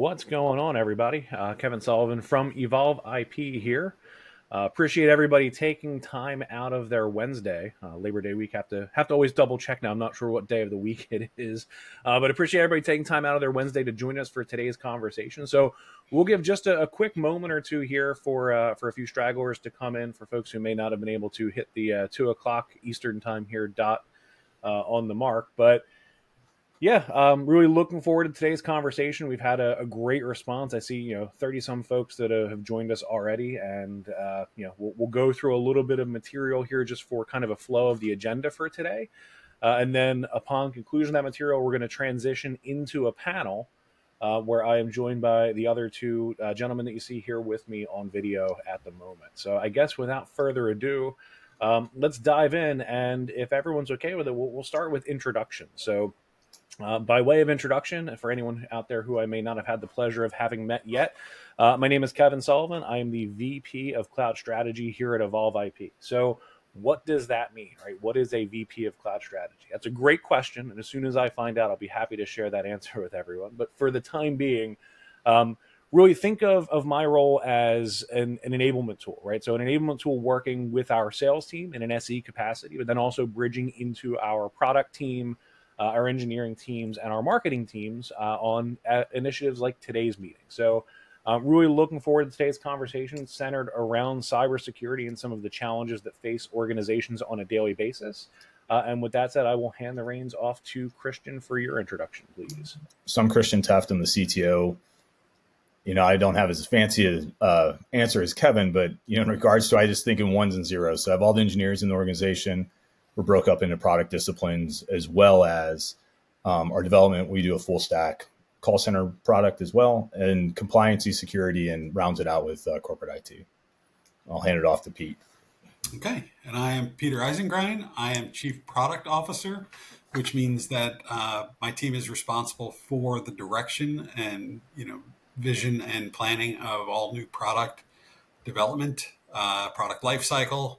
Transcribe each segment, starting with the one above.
What's going on, everybody? Kevin Sullivan from Evolve IP here. Appreciate everybody taking time out of their Wednesday, Labor Day week. Have to always double check now. I'm not sure what day of the week it is, but appreciate everybody taking time out of their Wednesday to join us for today's conversation. So we'll give just a quick moment or two here for a few stragglers to come in, for folks who may not have been able to hit the 2 o'clock Eastern time here dot on the mark, but. Yeah, really looking forward to today's conversation. We've had a great response. I see, 30 some folks that have joined us already, and we'll go through a little bit of material here just for kind of a flow of the agenda for today, and then upon conclusion of that material, we're going to transition into a panel where I am joined by the other two gentlemen that you see here with me on video at the moment. So I guess without further ado, let's dive in, and if everyone's okay with it, we'll start with introduction. So. By way of introduction, for anyone out there who I may not have had the pleasure of having met yet, my name is Kevin Sullivan. I am the VP of Cloud Strategy here at Evolve IP. So what does that mean, right? What is a VP of Cloud Strategy? That's a great question, and as soon as I find out, I'll be happy to share that answer with everyone. But for the time being, really think of my role as an enablement tool, right? So an enablement tool working with our sales team in an SE capacity, but then also bridging into our product team, our engineering teams, and our marketing teams on initiatives like today's meeting. So really looking forward to today's conversation centered around cybersecurity and some of the challenges that face organizations on a daily basis. And with that said, I will hand the reins off to Christian for your introduction, please. So I'm Christian Teft. I'm the CTO. I don't have as fancy an answer as Kevin, but in regards to, I just think in ones and zeros. So I have all the engineers in the organization. We're broke up into product disciplines, as well as our development. We do a full stack call center product as well, and compliancy, security, and rounds it out with corporate IT. I'll hand it off to Pete. Okay. And I am Peter Eisengrein. I am Chief Product Officer, which means that my team is responsible for the direction and, vision and planning of all new product development, product lifecycle,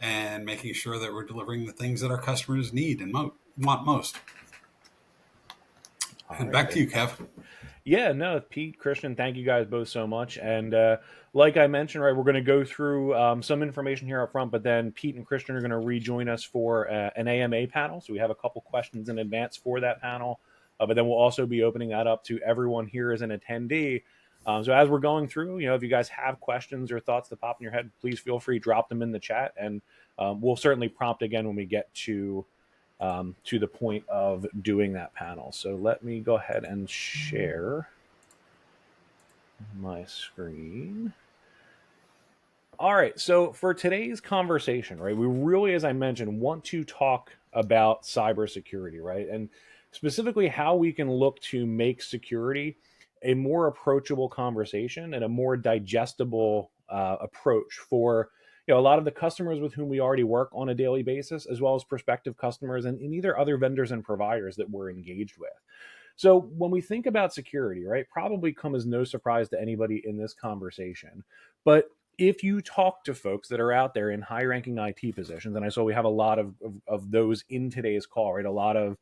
and making sure that we're delivering the things that our customers need and want most. And back to you, Kev. Yeah, no, Pete, Christian, thank you guys both so much. And like I mentioned, right, we're going to go through some information here up front, but then Pete and Christian are going to rejoin us for an AMA panel. So we have a couple questions in advance for that panel, but then we'll also be opening that up to everyone here as an attendee. So as we're going through, if you guys have questions or thoughts that pop in your head, please feel free to drop them in the chat, and we'll certainly prompt again when we get to the point of doing that panel. So let me go ahead and share my screen. All right, so for today's conversation, right, we really, as I mentioned, want to talk about cybersecurity, right, and specifically how we can look to make security a more approachable conversation and a more digestible approach for a lot of the customers with whom we already work on a daily basis, as well as prospective customers and either other vendors and providers that we're engaged with. So when we think about security, right, probably come as no surprise to anybody in this conversation. But if you talk to folks that are out there in high-ranking IT positions, and I saw we have a lot of those in today's call, right, a lot of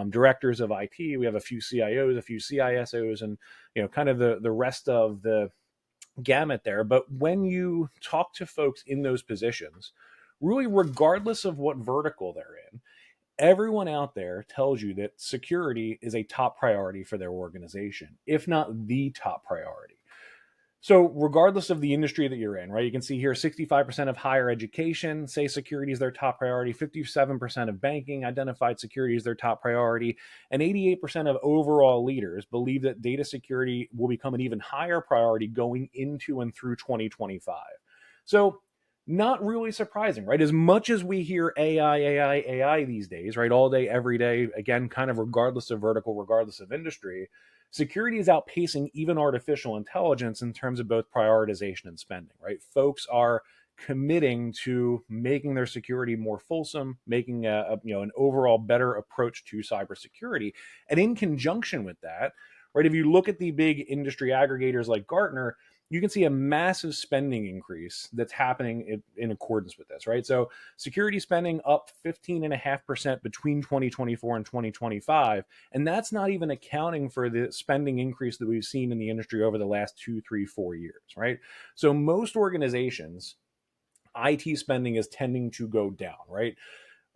directors of IT, we have a few CIOs, a few CISOs, and kind of the rest of the gamut there. But when you talk to folks in those positions, really regardless of what vertical they're in, everyone out there tells you that security is a top priority for their organization, if not the top priority. So regardless of the industry that you're in, right, you can see here 65% of higher education say security is their top priority, 57% of banking identified security as their top priority, and 88% of overall leaders believe that data security will become an even higher priority going into and through 2025. So not really surprising, right? As much as we hear AI these days, right, all day, every day, again, kind of regardless of vertical, regardless of industry, security is outpacing even artificial intelligence in terms of both prioritization and spending, right? Folks are committing to making their security more fulsome, making an overall better approach to cybersecurity. And in conjunction with that, right, if you look at the big industry aggregators like Gartner, you can see a massive spending increase that's happening in accordance with this, right? So security spending up 15.5% between 2024 and 2025. And that's not even accounting for the spending increase that we've seen in the industry over the last 2, 3, 4 years, right? So most organizations, IT spending is tending to go down, right?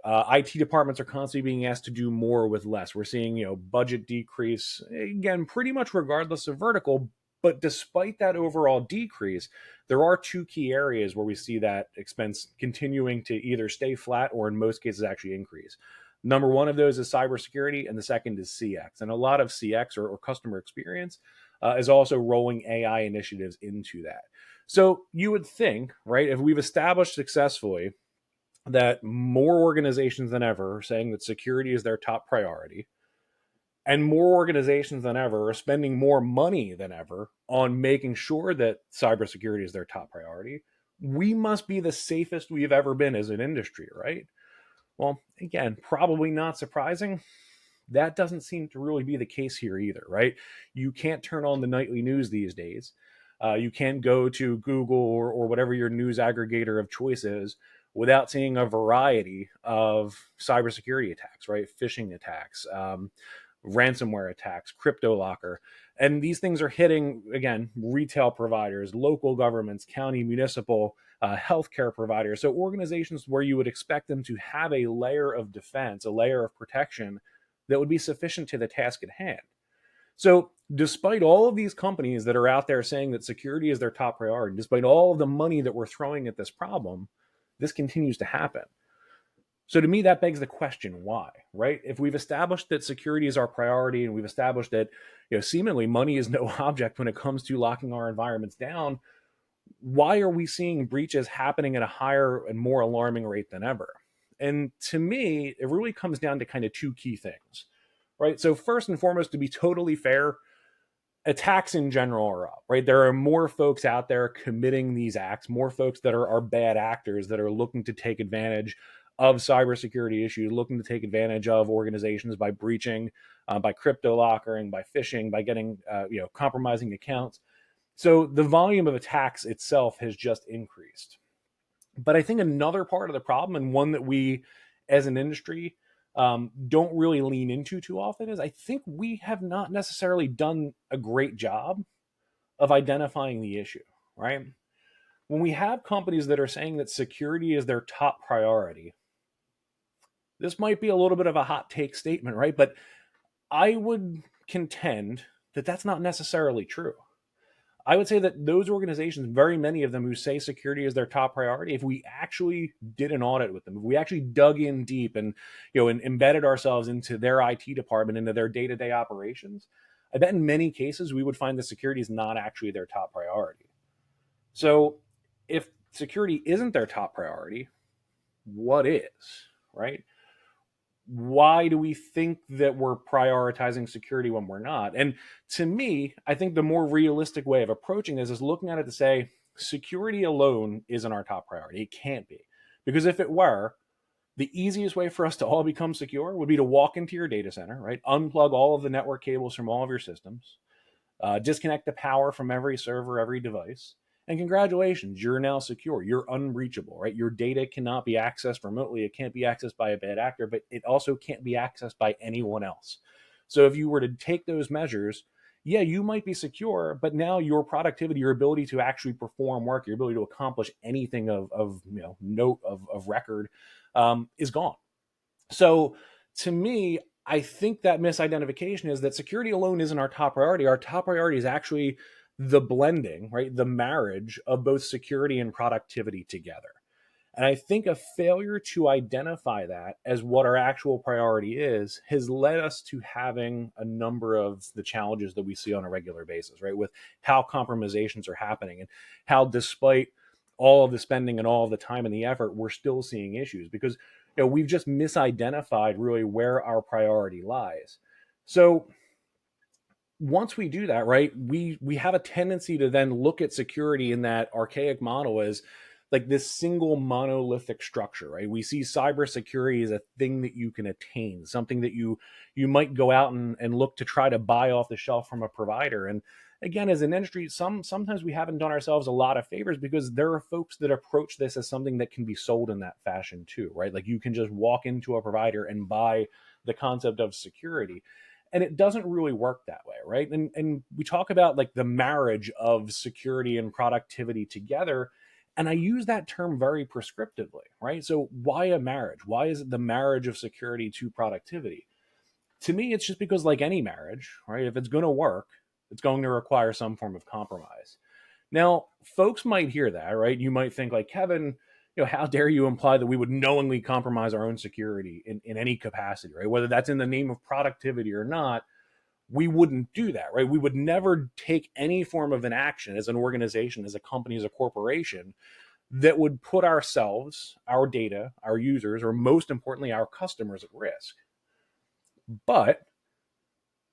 IT departments are constantly being asked to do more with less. We're seeing, budget decrease, again, pretty much regardless of vertical. But despite that overall decrease, there are two key areas where we see that expense continuing to either stay flat or in most cases actually increase. Number one of those is cybersecurity, and the second is CX. And a lot of CX or customer experience is also rolling AI initiatives into that. So you would think, right, if we've established successfully that more organizations than ever are saying that security is their top priority, and more organizations than ever are spending more money than ever on making sure that cybersecurity is their top priority, we must be the safest we've ever been as an industry, right? Well, again, probably not surprising. That doesn't seem to really be the case here either, right? You can't turn on the nightly news these days. You can't go to Google or whatever your news aggregator of choice is without seeing a variety of cybersecurity attacks, right? Phishing attacks, ransomware attacks, crypto locker. And these things are hitting, again, retail providers, local governments, county, municipal, healthcare providers. So organizations where you would expect them to have a layer of defense, a layer of protection that would be sufficient to the task at hand. So despite all of these companies that are out there saying that security is their top priority, despite all of the money that we're throwing at this problem, this continues to happen. So to me, that begs the question, why, right? If we've established that security is our priority and we've established that, seemingly money is no object when it comes to locking our environments down, why are we seeing breaches happening at a higher and more alarming rate than ever? And to me, it really comes down to kind of two key things, right? So first and foremost, to be totally fair, attacks in general are up, right? There are more folks out there committing these acts, more folks that are bad actors that are looking to take advantage of cybersecurity issues, looking to take advantage of organizations by breaching, by crypto lockering, by phishing, by getting, compromising accounts. So the volume of attacks itself has just increased. But I think another part of the problem, and one that we as an industry don't really lean into too often, is I think we have not necessarily done a great job of identifying the issue, right? When we have companies that are saying that security is their top priority, this might be a little bit of a hot take statement, right? But I would contend that that's not necessarily true. I would say that those organizations, very many of them who say security is their top priority, if we actually did an audit with them, if we actually dug in deep and embedded ourselves into their IT department, into their day-to-day operations, I bet in many cases we would find that security is not actually their top priority. So if security isn't their top priority, what is, right? Why do we think that we're prioritizing security when we're not? And to me, I think the more realistic way of approaching this is looking at it to say, security alone isn't our top priority. It can't be. Because if it were, the easiest way for us to all become secure would be to walk into your data center, right? Unplug all of the network cables from all of your systems, disconnect the power from every server, every device, and congratulations, you're now secure. You're unreachable, right? Your data cannot be accessed remotely. It can't be accessed by a bad actor, but it also can't be accessed by anyone else. So if you were to take those measures, yeah, you might be secure, but now your productivity, your ability to actually perform work, your ability to accomplish anything of note of record is gone. So to me, I think that misidentification is that security alone isn't our top priority. Our top priority is actually the blending, right? The marriage of both security and productivity together. And I think a failure to identify that as what our actual priority is has led us to having a number of the challenges that we see on a regular basis, right? With how compromisations are happening and how, despite all of the spending and all of the time and the effort, we're still seeing issues because we've just misidentified really where our priority lies. So once we do that, right, we have a tendency to then look at security in that archaic model as like this single monolithic structure, right? We see cybersecurity as a thing that you can attain, something that you might go out and look to try to buy off the shelf from a provider. And again, as an industry, sometimes we haven't done ourselves a lot of favors, because there are folks that approach this as something that can be sold in that fashion too, right? Like you can just walk into a provider and buy the concept of security. And it doesn't really work that way, right? And we talk about like the marriage of security and productivity together. And I use that term very prescriptively, right? So why a marriage? Why is it the marriage of security to productivity? To me, it's just because, like any marriage, right? If it's going to work, it's going to require some form of compromise. Now, folks might hear that, right? You might think, like, Kevin, how dare you imply that we would knowingly compromise our own security in any capacity, right? Whether that's in the name of productivity or not, we wouldn't do that, right? We would never take any form of an action as an organization, as a company, as a corporation that would put ourselves, our data, our users, or most importantly, our customers at risk. But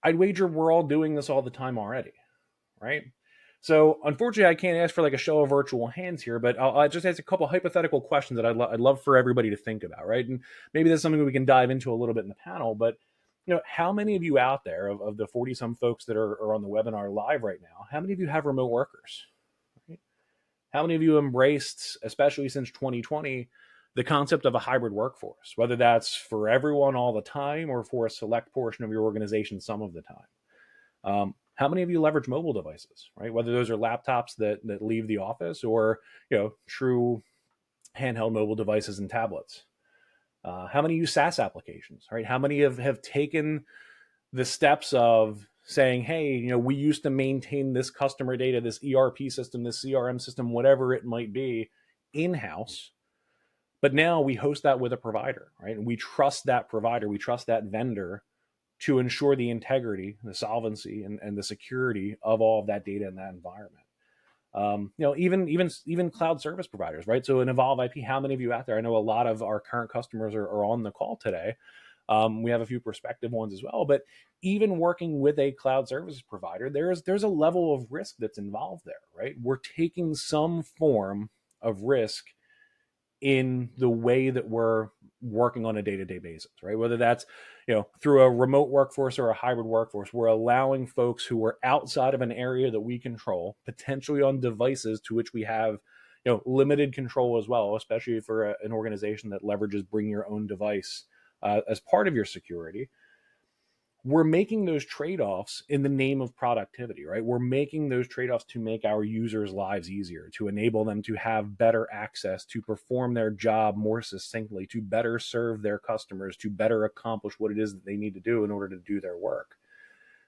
I'd wager we're all doing this all the time already, right? So unfortunately, I can't ask for like a show of virtual hands here, but I'll just ask a couple hypothetical questions that I'd love for everybody to think about, right? And maybe that's something we can dive into a little bit in the panel. But how many of you out there, of the 40 some folks that are on the webinar live right now, how many of you have remote workers? Right? How many of you embraced, especially since 2020, the concept of a hybrid workforce, whether that's for everyone all the time or for a select portion of your organization some of the time? How many of you leverage mobile devices, right? Whether those are laptops that leave the office or true handheld mobile devices and tablets. How many use SaaS applications, right? How many have taken the steps of saying, hey, we used to maintain this customer data, this ERP system, this CRM system, whatever it might be, in-house, but now we host that with a provider, right? And we trust that provider, we trust that vendor to ensure the integrity, the solvency, and the security of all of that data in that environment. Even cloud service providers, right? So in Evolve IP, how many of you out there? I know a lot of our current customers are on the call today. We have a few prospective ones as well, but even working with a cloud service provider, there's a level of risk that's involved there, right? We're taking some form of risk in the way that we're working on a day-to-day basis, right? Whether that's, through a remote workforce or a hybrid workforce, we're allowing folks who are outside of an area that we control, potentially on devices to which we have, limited control as well, especially for an organization that leverages bring your own device as part of your security. We're making those trade-offs in the name of productivity, right? We're making those trade-offs to make our users' lives easier, to enable them to have better access, to perform their job more succinctly, to better serve their customers, to better accomplish what it is that they need to do in order to do their work.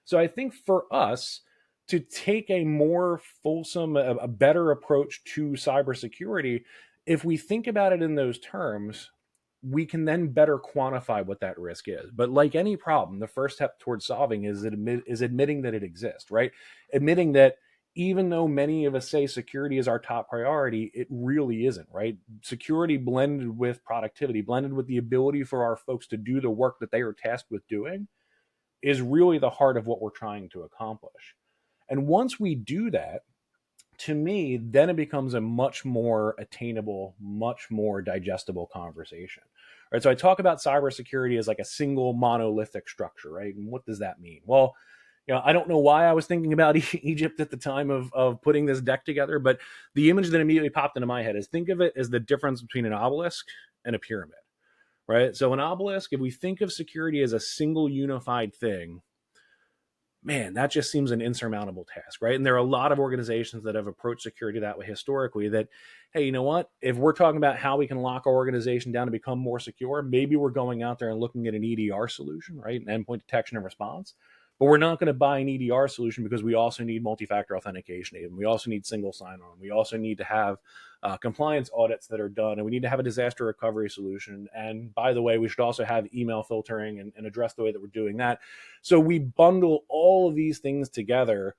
So I think for us to take a more fulsome, a better approach to cybersecurity, if we think about it in those terms, we can then better quantify what that risk is. But like any problem, the first step towards solving is admitting that it exists, right? Admitting that even though many of us say security is our top priority, it really isn't, right? Security blended with productivity, blended with the ability for our folks to do the work that they are tasked with doing, is really the heart of what we're trying to accomplish. And once we do that, to me, then it becomes a much more attainable, much more digestible conversation. Right? So I talk about cybersecurity as like a single monolithic structure, right? And what does that mean? Well, I don't know why I was thinking about Egypt at the time of putting this deck together, but the image that immediately popped into my head is, think of it as the difference between an obelisk and a pyramid, right? So an obelisk, if we think of security as a single unified thing, man, that just seems an insurmountable task, right? And there are a lot of organizations that have approached security that way historically, that, hey, you know what? If we're talking about how we can lock our organization down to become more secure, maybe we're going out there and looking at an EDR solution, right? An endpoint detection and response. But we're not going to buy an EDR solution because we also need multi-factor authentication, and we also need single sign-on. We also need to have compliance audits that are done, and we need to have a disaster recovery solution. And by the way, we should also have email filtering and address the way that we're doing that. So we bundle all of these things together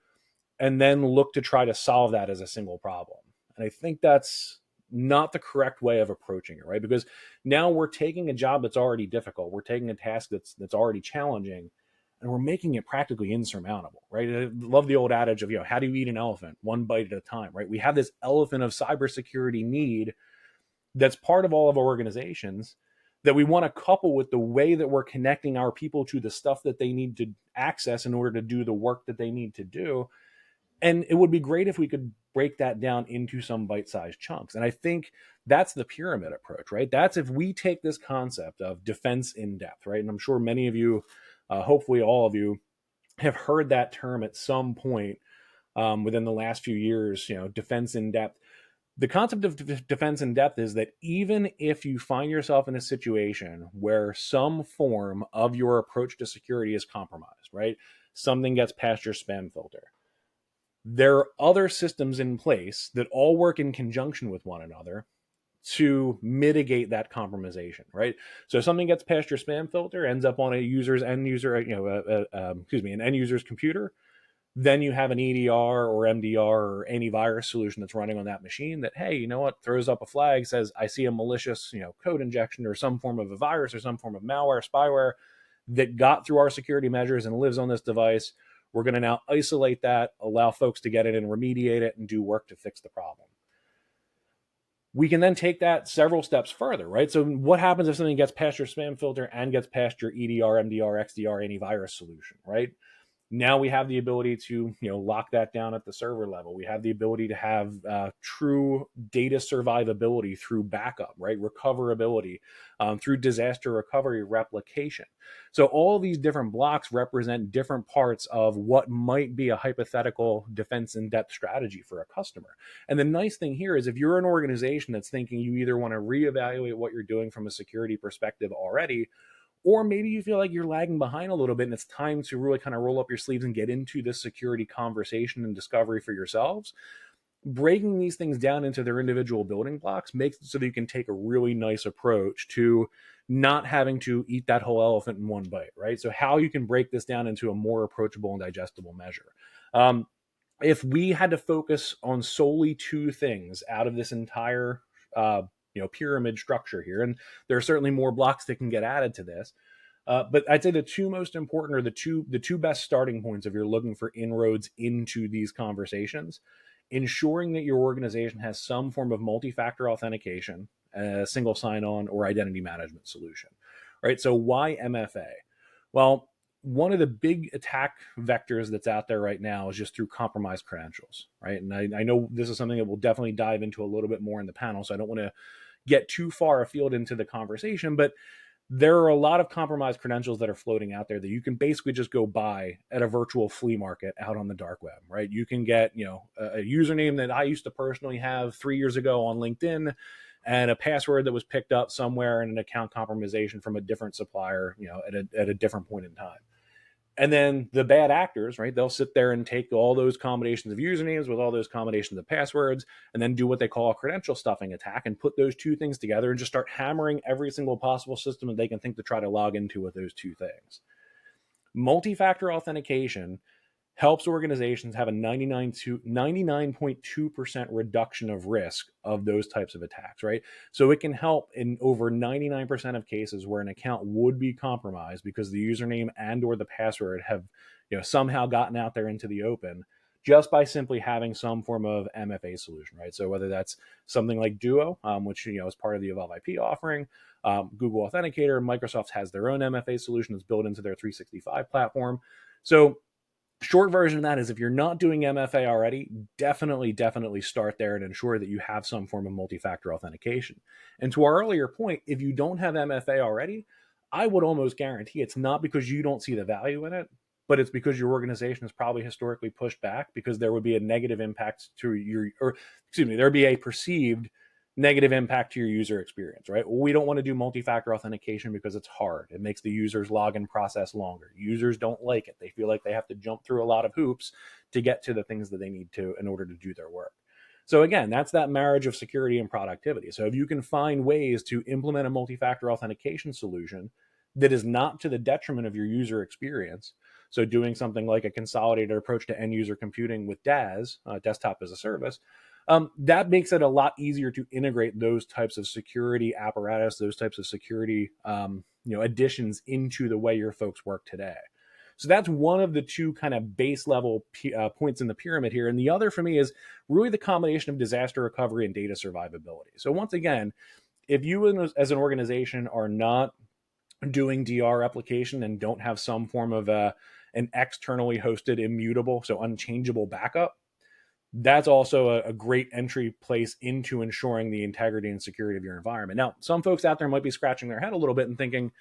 and then look to try to solve that as a single problem. And I think that's not the correct way of approaching it, right? Because now we're taking a job that's already difficult. We're taking a task that's already challenging, and we're making it practically insurmountable, right? I love the old adage of, how do you eat an elephant? One bite at a time, right? We have this elephant of cybersecurity need that's part of all of our organizations that we want to couple with the way that we're connecting our people to the stuff that they need to access in order to do the work that they need to do. And it would be great if we could break that down into some bite-sized chunks. And I think that's the pyramid approach, right? That's if we take this concept of defense in depth, right? And I'm sure many of you, hopefully all of you, have heard that term at some point within the last few years, defense in depth. The concept of defense in depth is that even if you find yourself in a situation where some form of your approach to security is compromised, right? Something gets past your spam filter. There are other systems in place that all work in conjunction with one another to mitigate that compromisation, right? So if something gets past your spam filter, ends up on a user's end user, an end user's computer, then you have an EDR or MDR or antivirus solution that's running on that machine that, hey, you know what, throws up a flag, says, I see a malicious, code injection or some form of a virus or some form of malware, spyware that got through our security measures and lives on this device. We're going to now isolate that, allow folks to get it and remediate it and do work to fix the problem. We can then take that several steps further, right? So what happens if something gets past your spam filter and gets past your EDR, MDR, XDR, antivirus solution, right? Now we have the ability to lock that down at the server level. We have the ability to have true data survivability through backup, right? Recoverability, through disaster recovery replication. So all these different blocks represent different parts of what might be a hypothetical defense in depth strategy for a customer. And the nice thing here is if you're an organization that's thinking you either want to reevaluate what you're doing from a security perspective already, or maybe you feel like you're lagging behind a little bit and it's time to really kind of roll up your sleeves and get into this security conversation and discovery for yourselves. Breaking these things down into their individual building blocks makes it so that you can take a really nice approach to not having to eat that whole elephant in one bite, right? So how you can break this down into a more approachable and digestible measure. If we had to focus on solely two things out of this entire pyramid structure here, and there are certainly more blocks that can get added to this, but I'd say the two most important, or the two best starting points if you're looking for inroads into these conversations: ensuring that your organization has some form of multi-factor authentication, a single sign-on, or identity management solution, right? So why MFA? Well, one of the big attack vectors that's out there right now is just through compromised credentials, right? And I know this is something that we'll definitely dive into a little bit more in the panel, so I don't want to get too far afield into the conversation, but there are a lot of compromised credentials that are floating out there that you can basically just go buy at a virtual flea market out on the dark web, right? You can get, a username that I used to personally have 3 years ago on LinkedIn and a password that was picked up somewhere in an account compromisation from a different supplier, at a different point in time. And then the bad actors, right, they'll sit there and take all those combinations of usernames with all those combinations of passwords and then do what they call a credential stuffing attack and put those two things together and just start hammering every single possible system that they can think to try to log into with those two things. Multi-factor authentication helps organizations have a 99.2% reduction of risk of those types of attacks, right? So it can help in over 99% of cases where an account would be compromised because the username and or the password have somehow gotten out there into the open, just by simply having some form of MFA solution, right? So whether that's something like Duo, which is part of the Evolve IP offering, Google Authenticator, Microsoft has their own MFA solution that's built into their 365 platform. So short version of that is if you're not doing MFA already, definitely start there and ensure that you have some form of multi-factor authentication. And to our earlier point, if you don't have MFA already, I would almost guarantee it's not because you don't see the value in it, but it's because your organization has probably historically pushed back because there would be a negative impact to there would be a perceived negative impact to your user experience, right? We don't want to do multi-factor authentication because it's hard. It makes the user's login process longer. Users don't like it. They feel like they have to jump through a lot of hoops to get to the things that they need to in order to do their work. So again, that's that marriage of security and productivity. So if you can find ways to implement a multi-factor authentication solution that is not to the detriment of your user experience, so doing something like a consolidated approach to end user computing with DAS, desktop as a service, that makes it a lot easier to integrate those types of security apparatus, those types of security additions into the way your folks work today. So that's one of the two kind of base level points in the pyramid here. And the other for me is really the combination of disaster recovery and data survivability. So once again, if you as an organization are not doing DR replication and don't have some form of an externally hosted immutable, so unchangeable backup, that's also a great entry place into ensuring the integrity and security of your environment. Now, some folks out there might be scratching their head a little bit and thinking,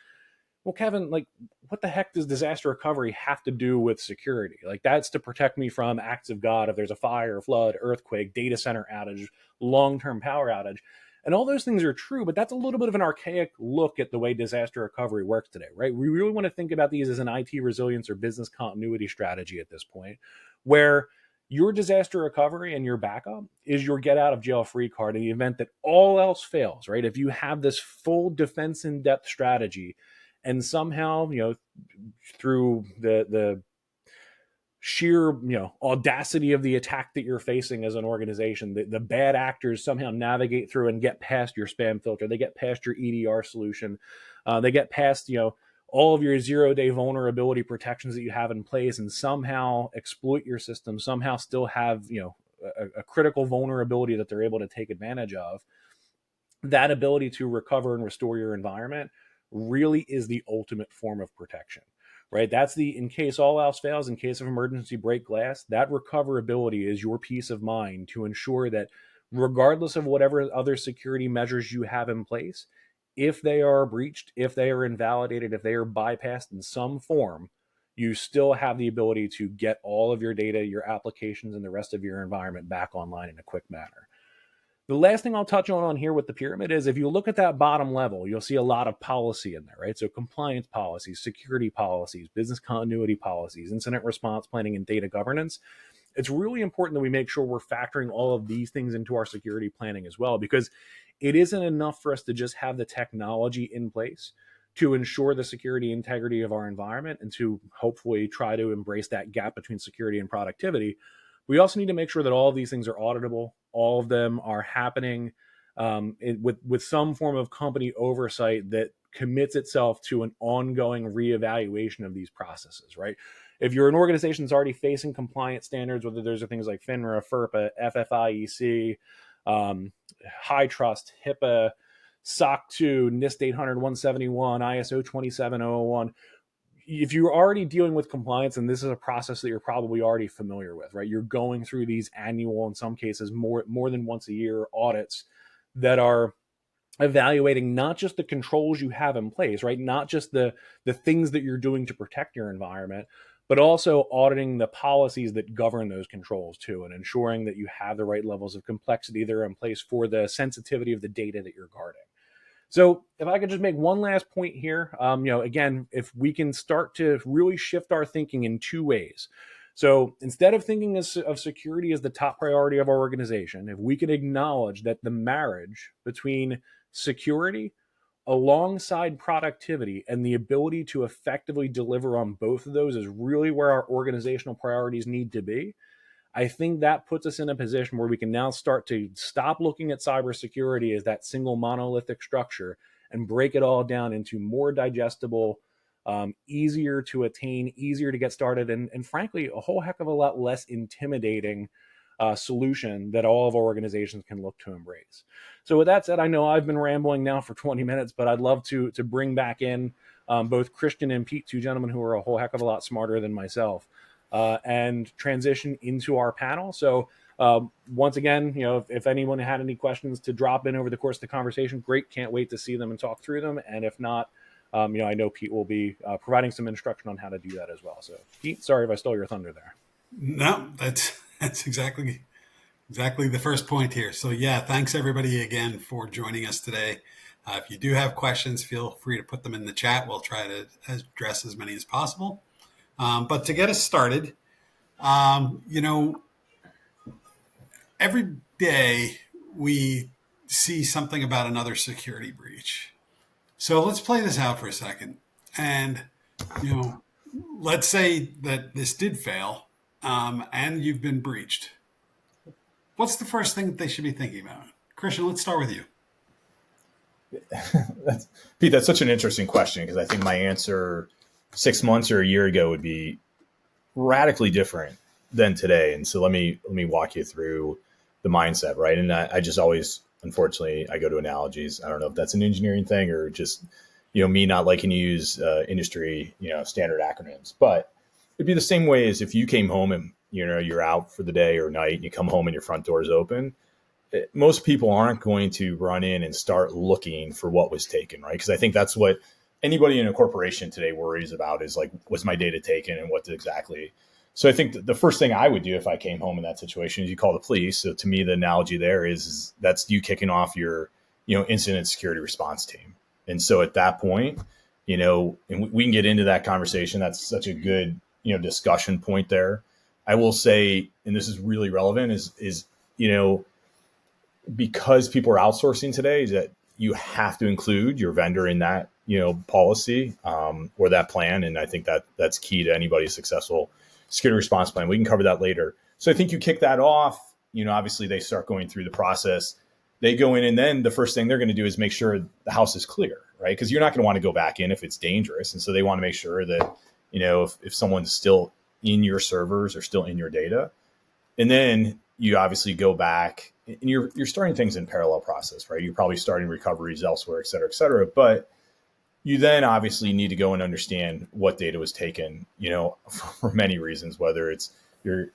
well, Kevin, like, what the heck does disaster recovery have to do with security? Like, that's to protect me from acts of God if there's a fire, flood, earthquake, data center outage, long-term power outage. And all those things are true, but that's a little bit of an archaic look at the way disaster recovery works today, right? We really want to think about these as an IT resilience or business continuity strategy at this point, where your disaster recovery and your backup is your get out of jail free card in the event that all else fails, right? If you have this full defense in depth strategy and somehow, through the sheer, audacity of the attack that you're facing as an organization, the bad actors somehow navigate through and get past your spam filter. They get past your EDR solution. They get past, all of your 0-day vulnerability protections that you have in place and somehow exploit your system, somehow still have, a critical vulnerability that they're able to take advantage of. That ability to recover and restore your environment really is the ultimate form of protection, right? That's in case all else fails, in case of emergency break glass, that recoverability is your peace of mind to ensure that regardless of whatever other security measures you have in place, if they are breached, if they are invalidated, if they are bypassed in some form, you still have the ability to get all of your data, your applications, and the rest of your environment back online in a quick manner. The last thing I'll touch on here with the pyramid is if you look at that bottom level, you'll see a lot of policy in there, right? So compliance policies, security policies, business continuity policies, incident response planning, and data governance. It's really important that we make sure we're factoring all of these things into our security planning as well, because it isn't enough for us to just have the technology in place to ensure the security integrity of our environment and to hopefully try to embrace that gap between security and productivity. We also need to make sure that all of these things are auditable. All of them are happening with some form of company oversight that commits itself to an ongoing reevaluation of these processes, right? If you're an organization that's already facing compliance standards, whether those are things like FINRA, FERPA, FFIEC, High Trust, HIPAA, SOC 2, NIST 800, 171, ISO 27001, if you're already dealing with compliance, and this is a process that you're probably already familiar with, right? You're going through these annual, in some cases, more than once a year audits that are evaluating not just the controls you have in place, right? Not just the things that you're doing to protect your environment, but also auditing the policies that govern those controls too, and ensuring that you have the right levels of complexity that are in place for the sensitivity of the data that you're guarding. So if I could just make one last point here, again, if we can start to really shift our thinking in two ways. So instead of thinking of security as the top priority of our organization, if we can acknowledge that the marriage between security alongside productivity and the ability to effectively deliver on both of those is really where our organizational priorities need to be, I think that puts us in a position where we can now start to stop looking at cybersecurity as that single monolithic structure and break it all down into more digestible, easier to attain, easier to get started, and frankly, a whole heck of a lot less intimidating solution that all of our organizations can look to embrace. So with that said, I know I've been rambling now for 20 minutes, but I'd love to bring back in both Christian and Pete, two gentlemen who are a whole heck of a lot smarter than myself, and transition into our panel. So once again, if anyone had any questions to drop in over the course of the conversation, great. Can't wait to see them and talk through them. And if not, I know Pete will be providing some instruction on how to do that as well. So Pete, sorry if I stole your thunder there. No, that's exactly the first point here. So yeah, thanks everybody again for joining us today. If you do have questions, feel free to put them in the chat. We'll try to address as many as possible. But to get us started, every day we see something about another security breach. So let's play this out for a second. And, let's say that this did fail and you've been breached. What's the first thing that they should be thinking about? Christian, let's start with you. Pete, that's such an interesting question because I think my answer 6 months or a year ago would be radically different than today. And so let me walk you through the mindset, right? And I just always, unfortunately, I go to analogies. I don't know if that's an engineering thing or just, me not liking to use industry, standard acronyms. But it'd be the same way as if you came home you're out for the day or night and you come home and your front door is open, most people aren't going to run in and start looking for what was taken, right? Because I think that's what anybody in a corporation today worries about is like, was my data taken and what exactly? So I think the first thing I would do if I came home in that situation is you call the police. So to me, the analogy there is that's you kicking off your, incident security response team. And so at that point, and we can get into that conversation. That's such a good, discussion point there. I will say, and this is really relevant, is because people are outsourcing today, is that you have to include your vendor in that, policy or that plan. And I think that's key to anybody's successful security response plan. We can cover that later. So I think you kick that off, obviously they start going through the process. They go in and then the first thing they're going to do is make sure the house is clear, right? Because you're not going to want to go back in if it's dangerous. And so they want to make sure that, if someone's still in your servers or still in your data. And then you obviously go back and you're starting things in parallel process, right? You're probably starting recoveries elsewhere, et cetera, et cetera. But you then obviously need to go and understand what data was taken, for many reasons, whether it's you're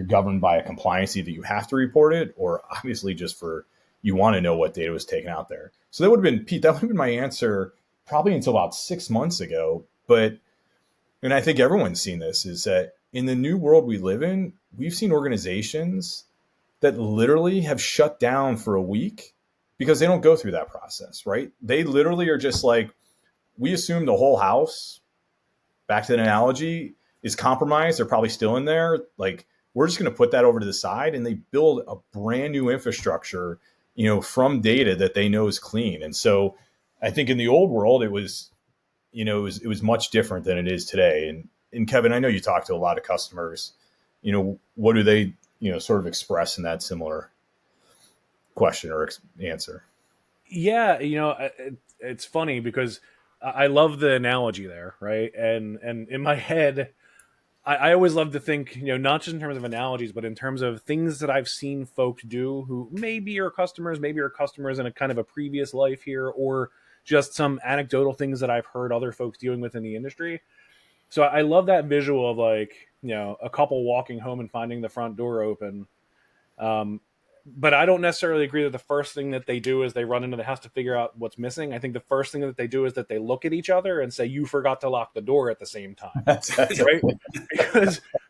governed by a compliancy that you have to report it, or obviously just for you want to know what data was taken out there. So that would have been, Pete, that would have been my answer probably until about 6 months ago. But, and I think everyone's seen this, is that in the new world we live in, we've seen organizations that literally have shut down for a week because they don't go through that process, right? They literally are just like, we assume the whole house, back to the analogy, is compromised. They're probably still in there. Like, we're just going to put that over to the side, and they build a brand new infrastructure, from data that they know is clean. And so I think in the old world, it was much different than it is today. And Kevin, I know you talk to a lot of customers, what do they, sort of express in that similar question or answer? Yeah. It's funny because I love the analogy there. Right. And in my head, I always love to think, not just in terms of analogies, but in terms of things that I've seen folks do who maybe are customers in a kind of a previous life here, or just some anecdotal things that I've heard other folks dealing with in the industry. So I love that visual of like, a couple walking home and finding the front door open. But I don't necessarily agree that the first thing that they do is they run into the house to figure out what's missing. I think the first thing that they do is that they look at each other and say, "You forgot to lock the door" at the same time, right?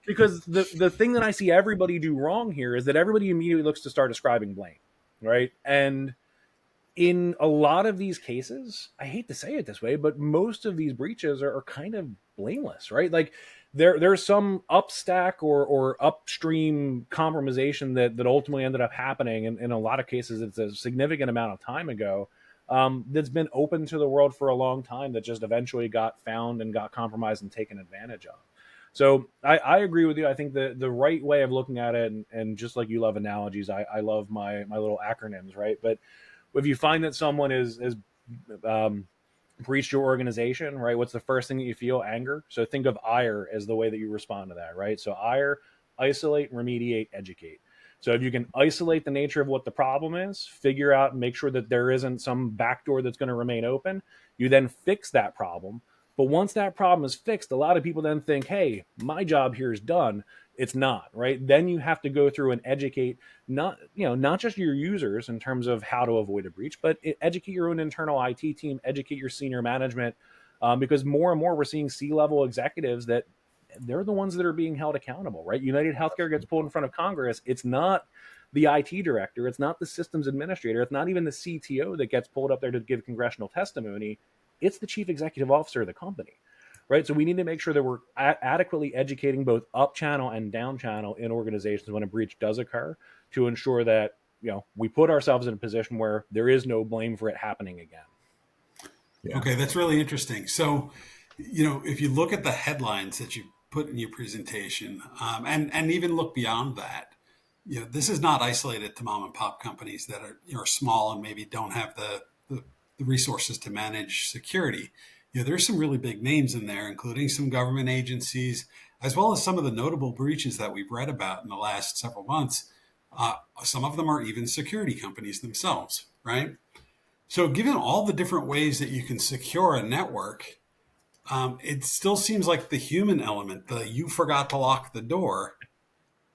Because the thing that I see everybody do wrong here is that everybody immediately looks to start ascribing blame, right? And in a lot of these cases, I hate to say it this way, but most of these breaches are kind of blameless, right? Like there's some upstack or upstream compromisation that ultimately ended up happening. And in a lot of cases, it's a significant amount of time ago that's been open to the world for a long time that just eventually got found and got compromised and taken advantage of. So I agree with you. I think the right way of looking at it, and just like you love analogies, I love my little acronyms, right? But if you find that someone is breached your organization, right, what's the first thing that you feel? Anger. So think of ire as the way that you respond to that, right? So ire, isolate, remediate, educate. So if you can isolate the nature of what the problem is, figure out and make sure that there isn't some backdoor that's going to remain open, you then fix that problem. But once that problem is fixed, a lot of people then think, hey, my job here is done. It's not, right? Then you have to go through and educate not just your users in terms of how to avoid a breach, but educate your own internal IT team, educate your senior management, because more and more we're seeing C-level executives that they're the ones that are being held accountable, right? United Healthcare gets pulled in front of Congress. It's not the IT director. It's not the systems administrator. It's not even the CTO that gets pulled up there to give congressional testimony. It's the chief executive officer of the company. Right. So we need to make sure that we're adequately educating both up channel and down channel in organizations when a breach does occur, to ensure that, we put ourselves in a position where there is no blame for it happening again. Yeah. Okay, that's really interesting. So, if you look at the headlines that you put in your presentation, and even look beyond that, this is not isolated to mom and pop companies that are small and maybe don't have the resources to manage security. There's some really big names in there, including some government agencies, as well as some of the notable breaches that we've read about in the last several months. Some of them are even security companies themselves, right? So given all the different ways that you can secure a network, It still seems like the human element, the you forgot to lock the door,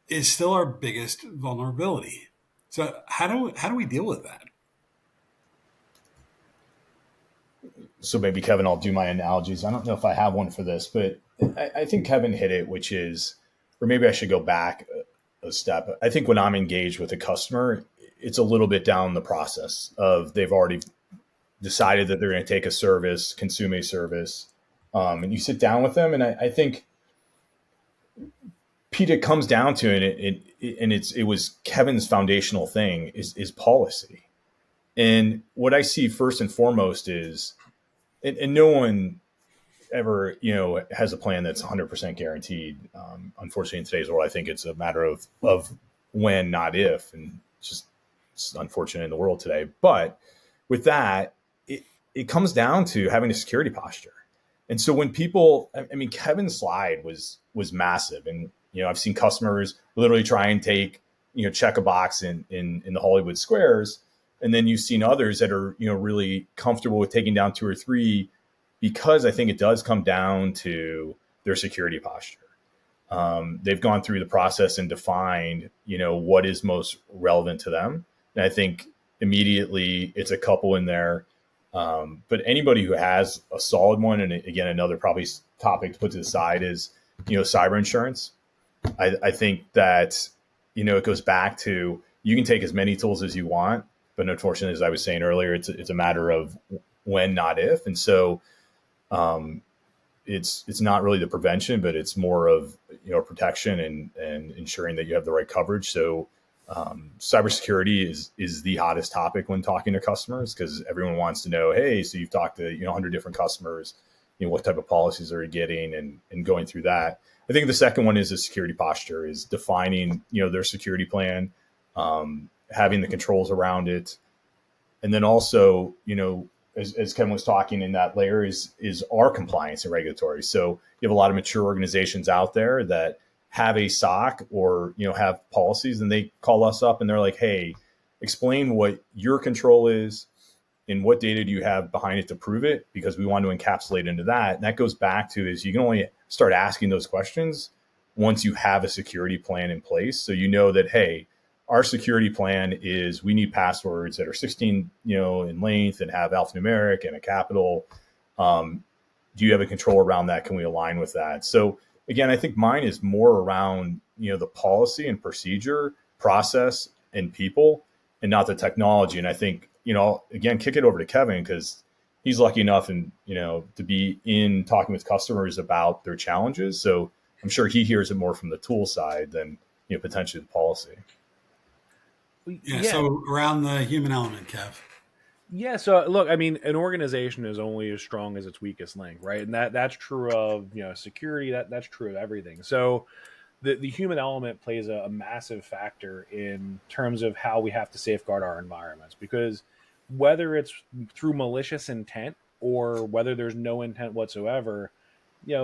is still our biggest vulnerability. So how do we deal with that? So maybe Kevin, I'll do my analogies. I don't know if I have one for this, but I think Kevin hit it, which is, or maybe I should go back a step. I think when I'm engaged with a customer, it's a little bit down the process of they've already decided that they're going to take a service, consume a service, and you sit down with them. And I think, Pete, it comes down to it was Kevin's foundational thing is policy. And what I see first and foremost is, and no one ever, has a plan that's 100% guaranteed. Unfortunately, in today's world, I think it's a matter of when, not if, and it's unfortunate in the world today. But with that, it comes down to having a security posture. And so when people, I mean, Kevin's slide was massive, and I've seen customers literally try and take, check a box in the Hollywood squares, and then you've seen others that are really comfortable with taking down 2 or 3, because I think it does come down to their security posture. They've gone through the process and defined what is most relevant to them, and I think immediately it's a couple in there. But anybody who has a solid one, and again, another probably topic to put to the side is, cyber insurance. I think that, it goes back to, you can take as many tools as you want, but unfortunately, as I was saying earlier, it's a matter of when, not if. And so it's not really the prevention, but it's more of, protection and ensuring that you have the right coverage. So cybersecurity is the hottest topic when talking to customers, because everyone wants to know, hey, so you've talked to 100 different customers, what type of policies are you getting, and going through that. I think the second one is the security posture, is defining their security plan, having the controls around it, and then also as Kevin was talking in that layer is our compliance and regulatory. So you have a lot of mature organizations out there that have a SOC or have policies, and they call us up and they're like, hey, explain what your control is and what data do you have behind it to prove it, because we want to encapsulate into that. And that goes back to, is you can only start asking those questions once you have a security plan in place. So that, hey, our security plan is, we need passwords that are 16 in length and have alphanumeric and a capital. Do you have a control around that? Can we align with that? So again, I think mine is more around, the policy and procedure, process, and people, and not the technology. And I think, again, kick it over to Kevin, because he's lucky enough to be in talking with customers about their challenges. So I'm sure he hears it more from the tool side than, potentially the policy. Yeah. So around the human element, Kev. Yeah. So look, I mean, an organization is only as strong as its weakest link, right? And that's true of security. That's true of everything. So the human element plays a massive factor in terms of how we have to safeguard our environments, because whether it's through malicious intent or whether there's no intent whatsoever,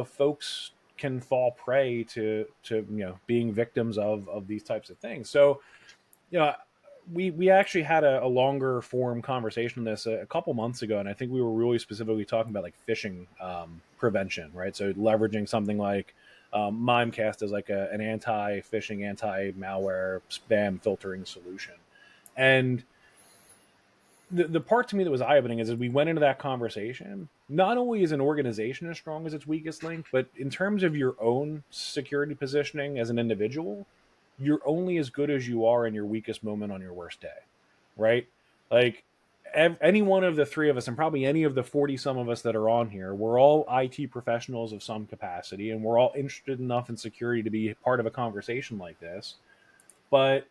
folks can fall prey to being victims of these types of things. So we actually had a longer form conversation on this a couple months ago, and I think we were really specifically talking about like phishing prevention, right? So leveraging something like Mimecast as like an anti-phishing, anti-malware spam filtering solution. And the part to me that was eye-opening is, as we went into that conversation, not only is an organization as strong as its weakest link, but in terms of your own security positioning as an individual, you're only as good as you are in your weakest moment on your worst day, right? Like any one of the three of us, and probably any of the 40 some of us that are on here, we're all IT professionals of some capacity, and we're all interested enough in security to be part of a conversation like this. But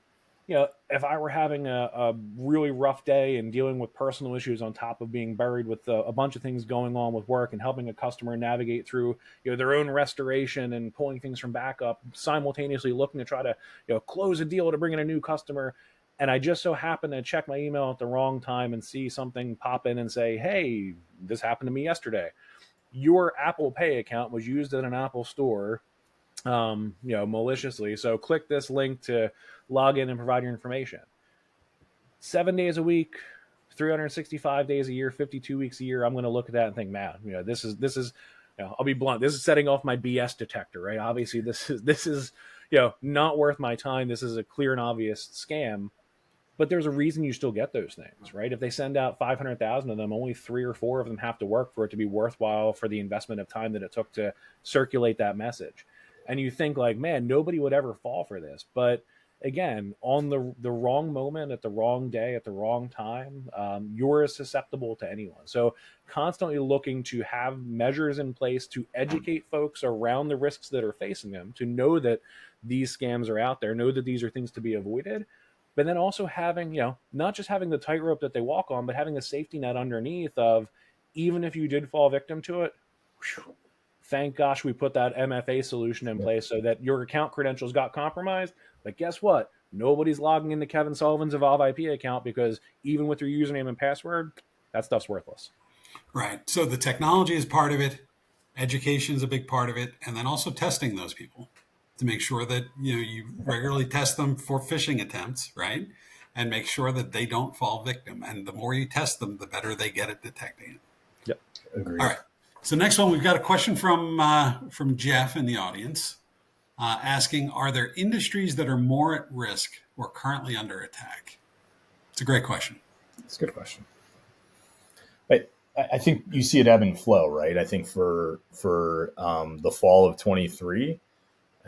if I were having a really rough day and dealing with personal issues on top of being buried with a bunch of things going on with work and helping a customer navigate through their own restoration and pulling things from backup, simultaneously looking to try to close a deal to bring in a new customer, and I just so happen to check my email at the wrong time and see something pop in and say, hey, this happened to me yesterday. Your Apple Pay account was used at an Apple store maliciously. So click this link to log in and provide your information. 7 days a week, 365 days a year, 52 weeks a year, I'm going to look at that and think, man, this is I'll be blunt. This is setting off my BS detector, right? Obviously, this is not worth my time. This is a clear and obvious scam. But there's a reason you still get those things, right? If they send out 500,000 of them, only 3 or 4 of them have to work for it to be worthwhile for the investment of time that it took to circulate that message. And you think like, man, nobody would ever fall for this. But again, on the wrong moment, at the wrong day, at the wrong time, you're as susceptible to anyone. So constantly looking to have measures in place to educate folks around the risks that are facing them, to know that these scams are out there, know that these are things to be avoided, but then also having, not just having the tightrope that they walk on, but having a safety net underneath of, even if you did fall victim to it, whew, thank gosh we put that MFA solution in place so that your account credentials got compromised. But guess what? Nobody's logging into Kevin Sullivan's Evolve IP account, because even with your username and password, that stuff's worthless. Right. So the technology is part of it. Education is a big part of it. And then also testing those people to make sure that you regularly test them for phishing attempts, right? And make sure that they don't fall victim. And the more you test them, the better they get at detecting it. Yep. Agreed. All right. So next one, we've got a question from Jeff in the audience asking, are there industries that are more at risk or currently under attack? It's a great question. It's a good question. But I think you see it ebb and flow, right? I think for the fall of 23,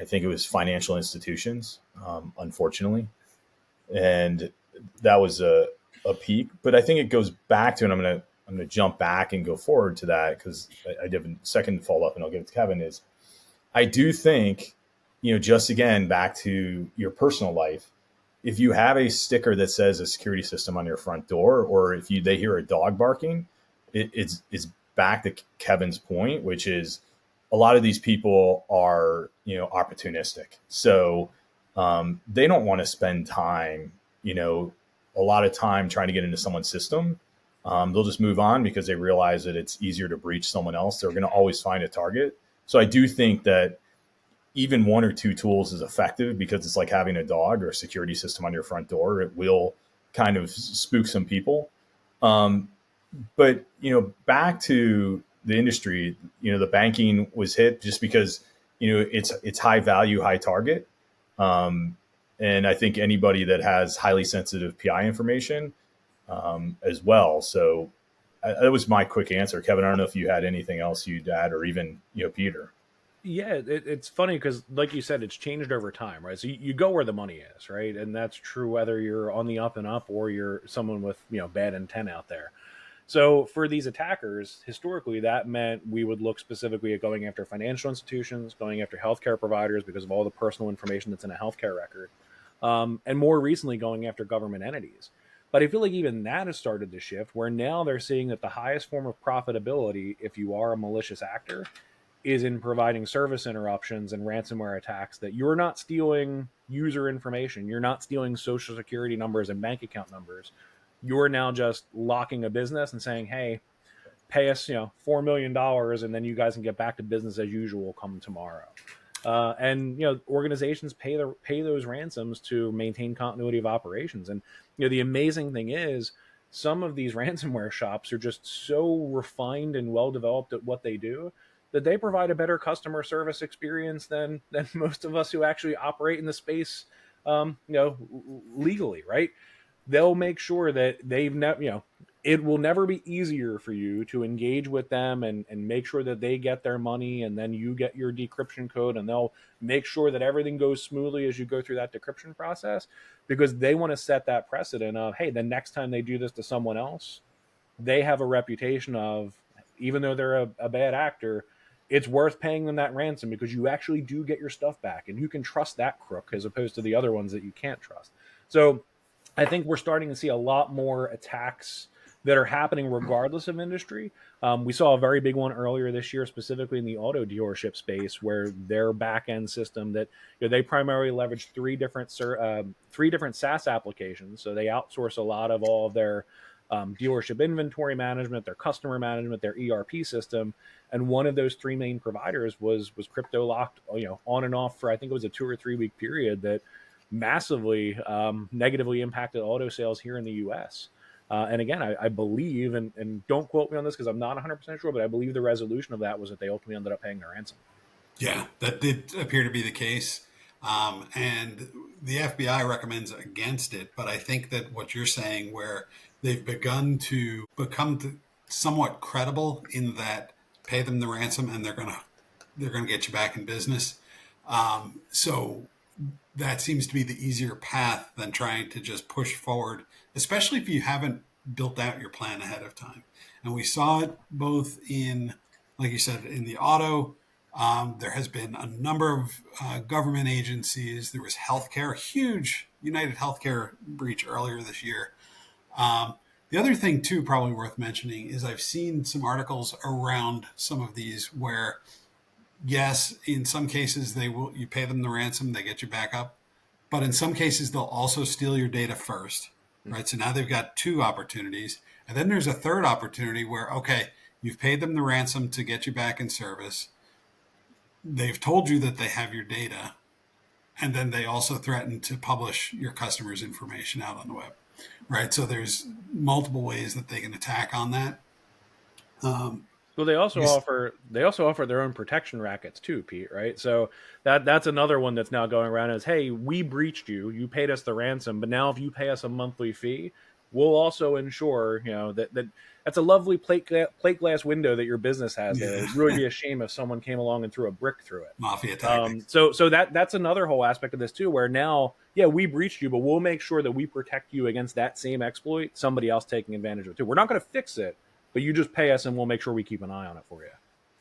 I think it was financial institutions, unfortunately. And that was a peak. But I think it goes back to, and I'm going to jump back and go forward to that, because I did a second follow up and I'll give it to Kevin, is I do think, just again, back to your personal life, if you have a sticker that says a security system on your front door, or if they hear a dog barking, it's back to Kevin's point, which is, a lot of these people are, opportunistic. So they don't want to spend time, a lot of time trying to get into someone's system. They'll just move on because they realize that it's easier to breach someone else. They're going to always find a target. So I do think that even 1 or 2 tools is effective, because it's like having a dog or a security system on your front door. It will kind of spook some people. But, back to the industry, the banking was hit just because, it's high value, high target. And I think anybody that has highly sensitive PI information as well. So that was my quick answer. Kevin, I don't know if you had anything else you'd add, or even, Peter. Yeah, it's funny because, like you said, it's changed over time, right? So you go where the money is, right? And that's true whether you're on the up and up or you're someone with, bad intent out there. So for these attackers, historically, that meant we would look specifically at going after financial institutions, going after healthcare providers because of all the personal information that's in a healthcare record, and more recently going after government entities. But I feel like even that has started to shift, where now they're seeing that the highest form of profitability, if you are a malicious actor, is in providing service interruptions and ransomware attacks, that you're not stealing user information, you're not stealing social security numbers and bank account numbers. You're now just locking a business and saying, hey, pay us, $4 million, and then you guys can get back to business as usual come tomorrow. And organizations pay those ransoms to maintain continuity of operations. And the amazing thing is, some of these ransomware shops are just so refined and well developed at what they do that they provide a better customer service experience than most of us who actually operate in the space, legally, right? They'll make sure that it will never be easier for you to engage with them and make sure that they get their money, and then you get your decryption code, and they'll make sure that everything goes smoothly as you go through that decryption process, because they want to set that precedent of, hey, the next time they do this to someone else, they have a reputation of, even though they're a bad actor, it's worth paying them that ransom because you actually do get your stuff back, and you can trust that crook as opposed to the other ones that you can't trust. So I think we're starting to see a lot more attacks that are happening regardless of industry. We saw a very big one earlier this year, specifically in the auto dealership space, where their back-end system that they primarily leverage three different SaaS applications. So they outsource a lot of all of their dealership inventory management, their customer management, their ERP system, and one of those 3 main providers was crypto locked, on and off for, I think it was a 2 or 3 week period that massively negatively impacted auto sales here in the U.S. And again, I believe, and don't quote me on this because I'm not 100% sure, but I believe the resolution of that was that they ultimately ended up paying their ransom. Yeah, that did appear to be the case. And the FBI recommends against it. But I think that what you're saying, where they've begun to become somewhat credible in that pay them the ransom and they're gonna get you back in business. So that seems to be the easier path than trying to just push forward, especially if you haven't built out your plan ahead of time. And we saw it both in, like you said, in the auto. There has been a number of government agencies. There was healthcare, a huge United Healthcare breach earlier this year. The other thing, too, probably worth mentioning is I've seen some articles around some of these where, yes, in some cases you pay them the ransom, they get you back up, but in some cases they'll also steal your data first, right? So now they've got two opportunities, and then there's a third opportunity where, okay, you've paid them the ransom to get you back in service. They've told you that they have your data, and then they also threaten to publish your customers' information out on the web, right? So there's multiple ways that they can attack on that. Well, they also offer their own protection rackets too, Pete. Right? So that's another one that's now going around as, hey, we breached you, you paid us the ransom, but now if you pay us a monthly fee, we'll also ensure that's a lovely plate glass window that your business has. There, it'd really be a shame if someone came along and threw a brick through it. Mafia tactics. So that's another whole aspect of this too, where now, yeah, we breached you, but we'll make sure that we protect you against that same exploit, somebody else taking advantage of it too. We're not going to fix it, but you just pay us and we'll make sure we keep an eye on it for you.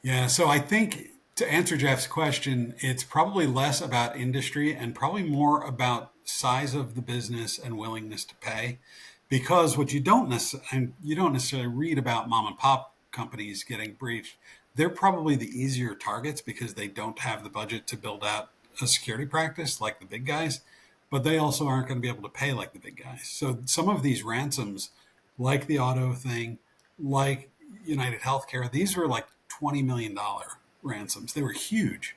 Yeah. So I think to answer Jeff's question, it's probably less about industry and probably more about size of the business and willingness to pay. Because what you don't necessarily read about mom and pop companies getting breached. They're probably the easier targets because they don't have the budget to build out a security practice like the big guys, but they also aren't going to be able to pay like the big guys. So some of these ransoms, like the auto thing, like United Healthcare, these were like $20 million ransoms. They were huge.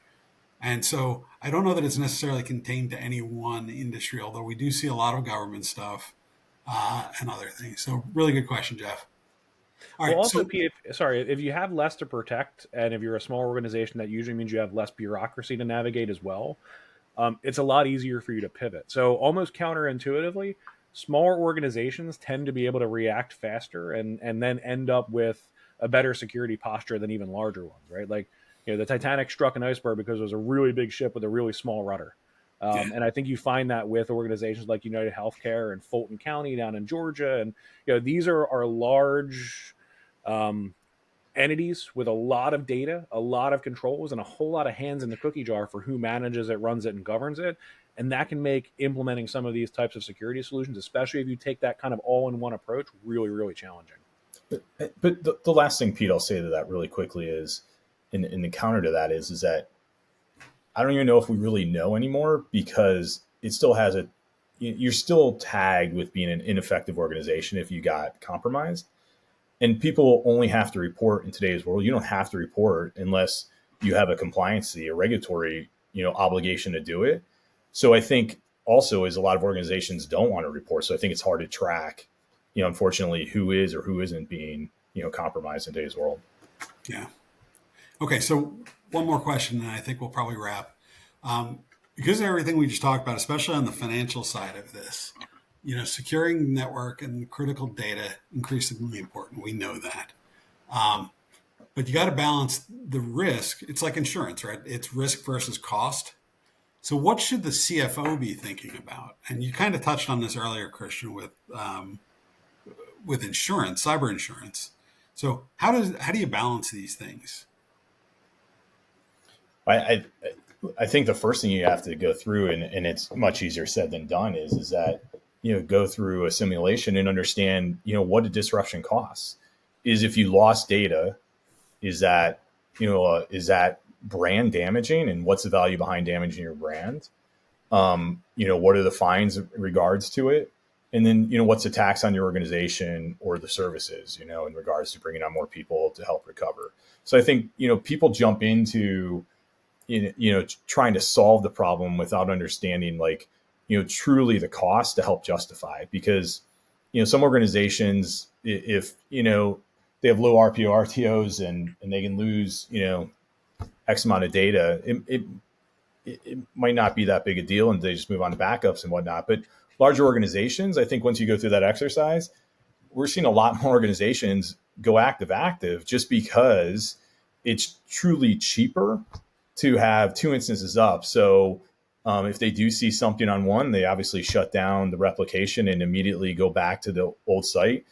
And so I don't know that it's necessarily contained to any one industry, although we do see a lot of government stuff and other things. So really good question, Jeff. All Well, right. also, So Pete, if you have less to protect, and if you're a small organization, that usually means you have less bureaucracy to navigate as well. It's a lot easier for you to pivot. So almost counterintuitively, smaller organizations tend to be able to react faster and then end up with a better security posture than even larger ones, right? Like, the Titanic struck an iceberg because it was a really big ship with a really small rudder. yeah, And I think you find that with organizations like United Healthcare and Fulton County down in Georgia. And, these are large entities with a lot of data, a lot of controls, and a whole lot of hands in the cookie jar for who manages it, runs it, and governs it. And that can make implementing some of these types of security solutions, especially if you take that kind of all-in-one approach, really, really challenging. But the last thing, Pete, I'll say to that really quickly is, in the counter to that is that I don't even know if we really know anymore, because it still has you're still tagged with being an ineffective organization if you got compromised. And people only have to report in today's world. You don't have to report unless you have a compliancy, a regulatory, obligation to do it. So I think also is a lot of organizations don't want to report. So I think it's hard to track, unfortunately, who is or who isn't being, compromised in today's world. yeah. Okay, so one more question, and I think we'll probably wrap. Because of everything we just talked about, especially on the financial side of this, securing the network and critical data increasingly important. We know that. But you got to balance the risk. It's like insurance, right? It's risk versus cost. So what should the CFO be thinking about? And you kind of touched on this earlier, Christian, with insurance, cyber insurance. So how do you balance these things? I think the first thing you have to go through, and it's much easier said than done, is that, go through a simulation and understand, what a disruption costs. Is if you lost data, is that brand damaging, and what's the value behind damaging your brand? What are the fines in regards to it? And then, what's the tax on your organization or the services, in regards to bringing on more people to help recover. So I think, people jump into, trying to solve the problem without understanding, truly the cost to help justify it. Because some organizations, if, they have low RPO RTOs and they can lose, X amount of data, it might not be that big a deal and they just move on to backups and whatnot. But larger organizations, I think once you go through that exercise, we're seeing a lot more organizations go active just because it's truly cheaper to have two instances up. So if they do see something on one, they obviously shut down the replication and immediately go back to the old site.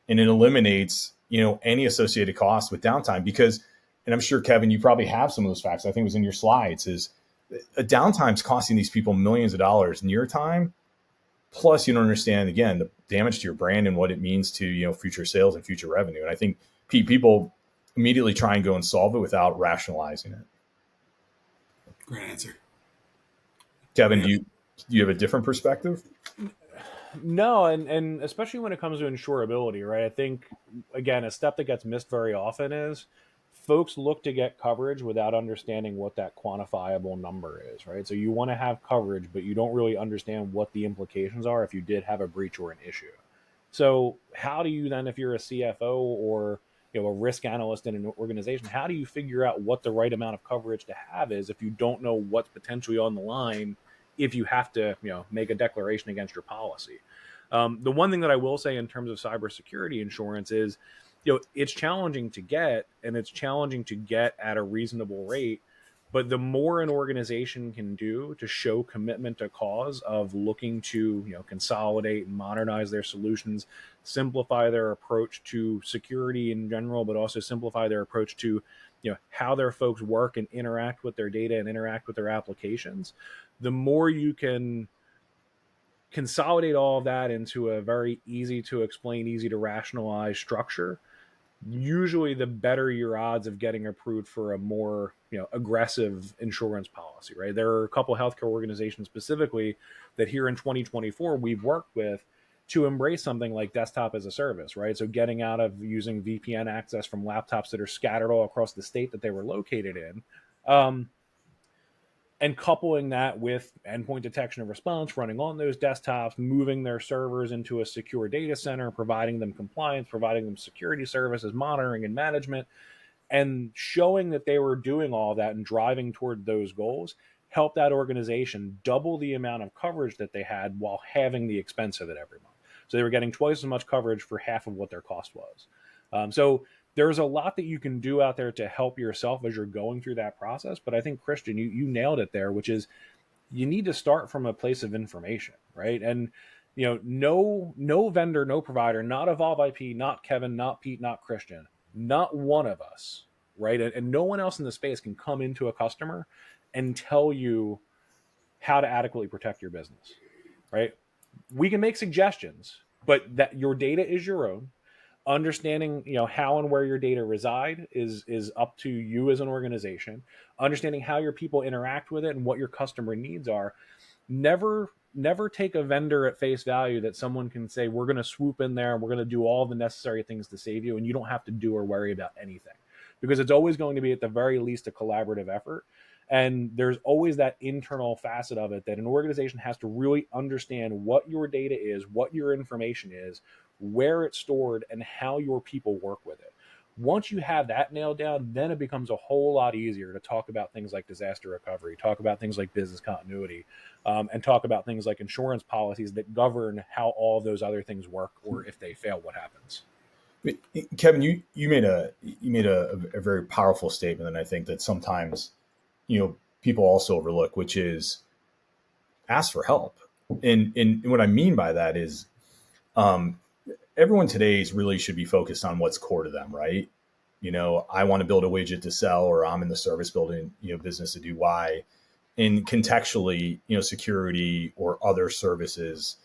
And it eliminates, any associated costs with downtime because, and I'm sure, Kevin, you probably have some of those facts. I think it was in your slides, is a downtime is costing these people millions of dollars near time. Plus, you don't understand, again, the damage to your brand and what it means to, future sales and future revenue. And I think people immediately try and go and solve it without rationalizing it. Great answer. Kevin, do you have a different perspective? No, and especially when it comes to insurability, right? I think, again, a step that gets missed very often is folks look to get coverage without understanding what that quantifiable number is, right? So you want to have coverage, but you don't really understand what the implications are if you did have a breach or an issue. So how do you then, if you're a CFO or a risk analyst in an organization, how do you figure out what the right amount of coverage to have is if you don't know what's potentially on the line if you have to make a declaration against your policy? The one thing that I will say in terms of cybersecurity insurance is, it's challenging to get, and it's challenging to get at a reasonable rate. But the more an organization can do to show commitment to cause of looking to, consolidate and modernize their solutions, simplify their approach to security in general, but also simplify their approach to, how their folks work and interact with their data and interact with their applications, the more you can consolidate all of that into a very easy to explain, easy to rationalize structure, usually the better your odds of getting approved for a more aggressive insurance policy, right? There are a couple of healthcare organizations specifically that here in 2024 we've worked with to embrace something like desktop as a service, right? So getting out of using VPN access from laptops that are scattered all across the state that they were located in, and coupling that with endpoint detection and response running on those desktops, moving their servers into a secure data center, providing them compliance, providing them security services, monitoring and management, and showing that they were doing all that and driving toward those goals, help that organization double the amount of coverage that they had while having the expense of it every month. So they were getting twice as much coverage for half of what their cost was. So there's a lot that you can do out there to help yourself as you're going through that process. But I think, Christian, you nailed it there, which is you need to start from a place of information, right? And, no vendor, no provider, not Evolve IP, not Kevin, not Pete, not Christian, not one of us, right? And no one else in the space can come into a customer and tell you how to adequately protect your business, right? We can make suggestions, but that your data is your own. Understanding how and where your data reside is up to you as an organization. Understanding how your people interact with it and what your customer needs are. Never take a vendor at face value that someone can say, we're going to swoop in there and we're going to do all the necessary things to save you, and you don't have to do or worry about anything, because it's always going to be at the very least a collaborative effort. And there's always that internal facet of it that an organization has to really understand what your data is, what your information is, where it's stored, and how your people work with it. Once you have that nailed down, then it becomes a whole lot easier to talk about things like disaster recovery, talk about things like business continuity, and talk about things like insurance policies that govern how all those other things work, or if they fail, what happens. Kevin, you made a very powerful statement, and I think that sometimes people also overlook, which is ask for help. And what I mean by that is everyone today really should be focused on what's core to them, right? I want to build a widget to sell, or I'm in the service building business to do Y. And contextually, security or other services,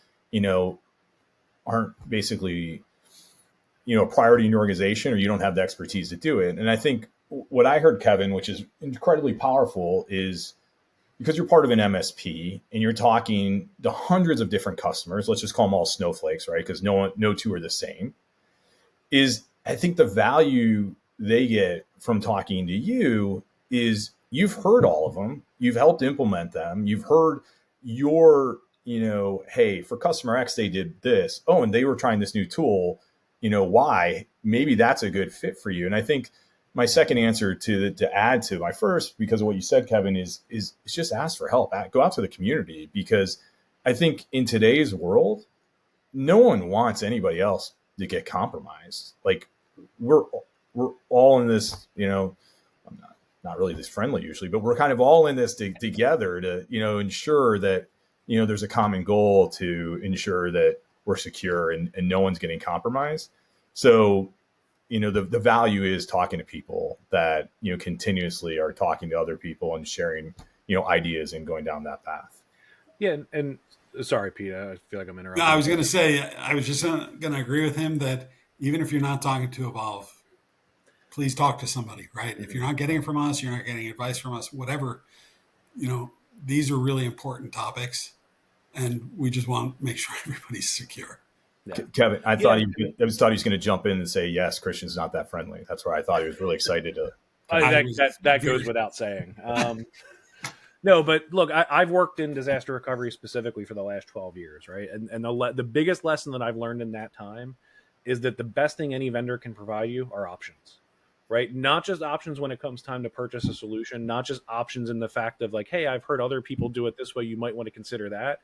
aren't basically, a priority in your organization, or you don't have the expertise to do it. And I think what I heard, Kevin, which is incredibly powerful, is because you're part of an MSP and you're talking to hundreds of different customers, let's just call them all snowflakes, right? Because no two are the same. Is I think the value they get from talking to you is you've heard all of them, you've helped implement them, you've heard your hey, for customer X, they did this. Oh, and they were trying this new tool. Why? Maybe that's a good fit for you. And I think my second answer to add to my first, because of what you said, Kevin, is just ask for help. Go out to the community, because I think in today's world, no one wants anybody else to get compromised. Like we're all in this, I'm not really this friendly usually, but we're kind of all in this together to, ensure that, there's a common goal to ensure that we're secure and no one's getting compromised. So, the value is talking to people that, continuously are talking to other people and sharing, ideas and going down that path. Yeah. And sorry, Pete, I feel like I'm interrupting. No, I was going to say, I was just going to agree with him that even if you're not talking to Evolve, please talk to somebody, right? If you're not getting it from us, you're not getting advice from us, whatever, these are really important topics, and we just want to make sure everybody's secure. Yeah. Kevin, I thought he was going to jump in and say, yes, Christian's not that friendly. That's where I thought he was really excited to. That goes without saying. No, but look, I've worked in disaster recovery specifically for the last 12 years, right? And the biggest lesson that I've learned in that time is that the best thing any vendor can provide you are options, right? Not just options when it comes time to purchase a solution, not just options in the fact of like, hey, I've heard other people do it this way, you might want to consider that,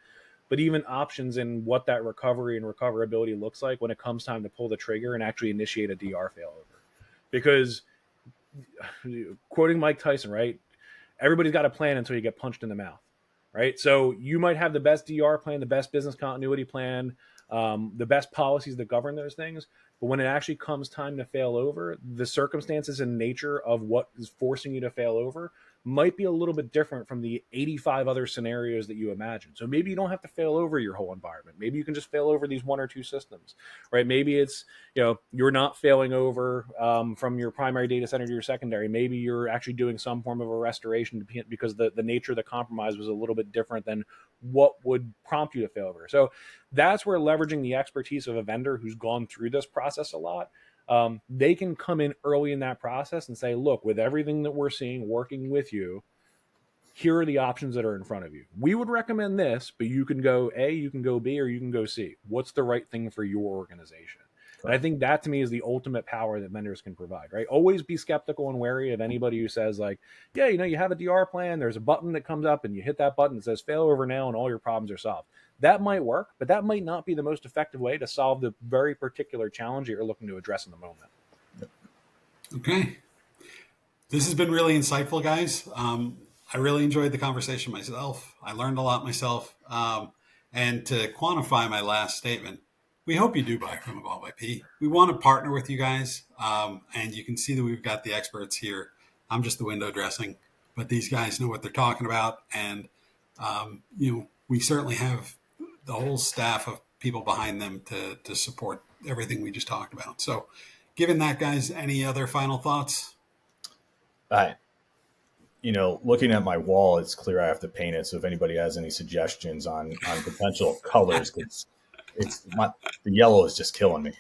but even options in what that recovery and recoverability looks like when it comes time to pull the trigger and actually initiate a DR failover. Because, quoting Mike Tyson, right? Everybody's got a plan until you get punched in the mouth, right? So you might have the best DR plan, the best business continuity plan, the best policies that govern those things. But when it actually comes time to fail over, the circumstances and nature of what is forcing you to fail over might be a little bit different from the 85 other scenarios that you imagine. So maybe you don't have to fail over your whole environment. Maybe you can just fail over these one or two systems, right? Maybe it's, you're not failing over from your primary data center to your secondary. Maybe you're actually doing some form of a restoration because the nature of the compromise was a little bit different than what would prompt you to fail over. So that's where leveraging the expertise of a vendor who's gone through this process a lot, they can come in early in that process and say, look, with everything that we're seeing working with you, here are the options that are in front of you. We would recommend this, but you can go A, you can go B, or you can go C. What's the right thing for your organization? And I think that to me is the ultimate power that vendors can provide, right? Always be skeptical and wary of anybody who says like, yeah, you have a DR plan, there's a button that comes up and you hit that button that says fail over now and all your problems are solved. That might work, but that might not be the most effective way to solve the very particular challenge that you're looking to address in the moment. Okay. This has been really insightful, guys. I really enjoyed the conversation myself. I learned a lot myself. And to quantify my last statement, we hope you do buy from Evolve IP. We want to partner with you guys. And you can see that we've got the experts here. I'm just the window dressing, but these guys know what they're talking about. And, we certainly have the whole staff of people behind them to support everything we just talked about. So given that, guys, any other final thoughts? Looking at my wall, it's clear I have to paint it. So if anybody has any suggestions on potential colors, the yellow is just killing me.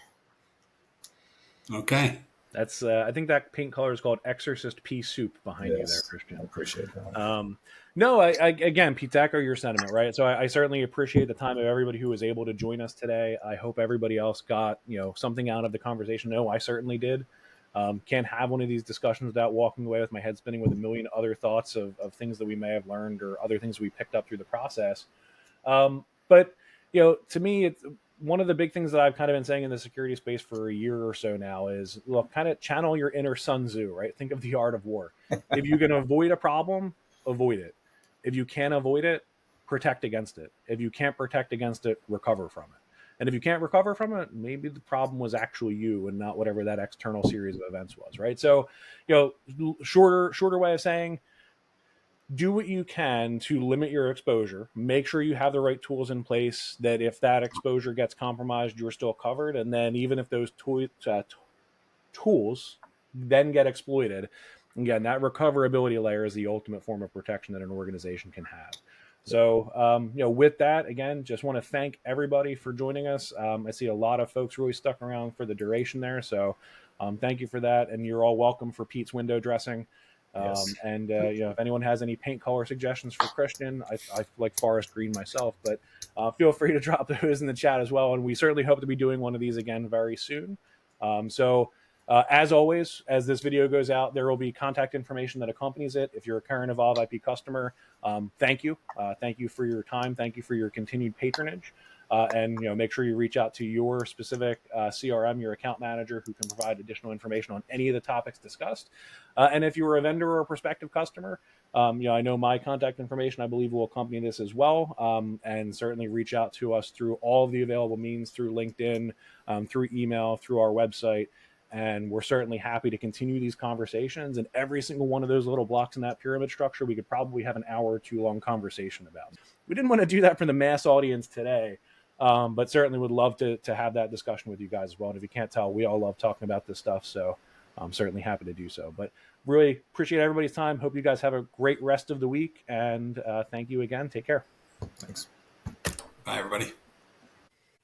Okay. That's I think that paint color is called Exorcist Pea Soup behind you there, Christian. I appreciate that. No, I again, Pete, to echo your sentiment, right? So I certainly appreciate the time of everybody who was able to join us today. I hope everybody else got something out of the conversation. No, I certainly did. Can't have one of these discussions without walking away with my head spinning with a million other thoughts of things that we may have learned or other things we picked up through the process. But to me, it's one of the big things that I've kind of been saying in the security space for a year or so now is, look, kind of channel your inner Sun Tzu, right? Think of the art of war. If you can avoid a problem, avoid it. If you can't avoid it, protect against it. If you can't protect against it, recover from it. And if you can't recover from it, maybe the problem was actually you and not whatever that external series of events was, right? So, shorter way of saying, do what you can to limit your exposure. Make sure you have the right tools in place that if that exposure gets compromised, you're still covered. And then even if those tools then get exploited, again, that recoverability layer is the ultimate form of protection that an organization can have. So, with that, again, just want to thank everybody for joining us. I see a lot of folks really stuck around for the duration there. So thank you for that. And you're all welcome for Pete's window dressing. Yes. And if anyone has any paint color suggestions for Christian, I like forest green myself, but feel free to drop those in the chat as well. And we certainly hope to be doing one of these again very soon. As always, as this video goes out, there will be contact information that accompanies it. If you're a current Evolve IP customer, thank you. Thank you for your time. Thank you for your continued patronage. And make sure you reach out to your specific CRM, your account manager, who can provide additional information on any of the topics discussed. And if you were a vendor or a prospective customer, I know my contact information, I believe, will accompany this as well. And certainly reach out to us through all of the available means, through LinkedIn, through email, through our website. And we're certainly happy to continue these conversations. And every single one of those little blocks in that pyramid structure, we could probably have an hour or two long conversation about. We didn't want to do that for the mass audience today, but certainly would love to have that discussion with you guys as well. And if you can't tell, we all love talking about this stuff. So I'm certainly happy to do so. But really appreciate everybody's time. Hope you guys have a great rest of the week. And thank you again. Take care. Thanks. Bye, everybody.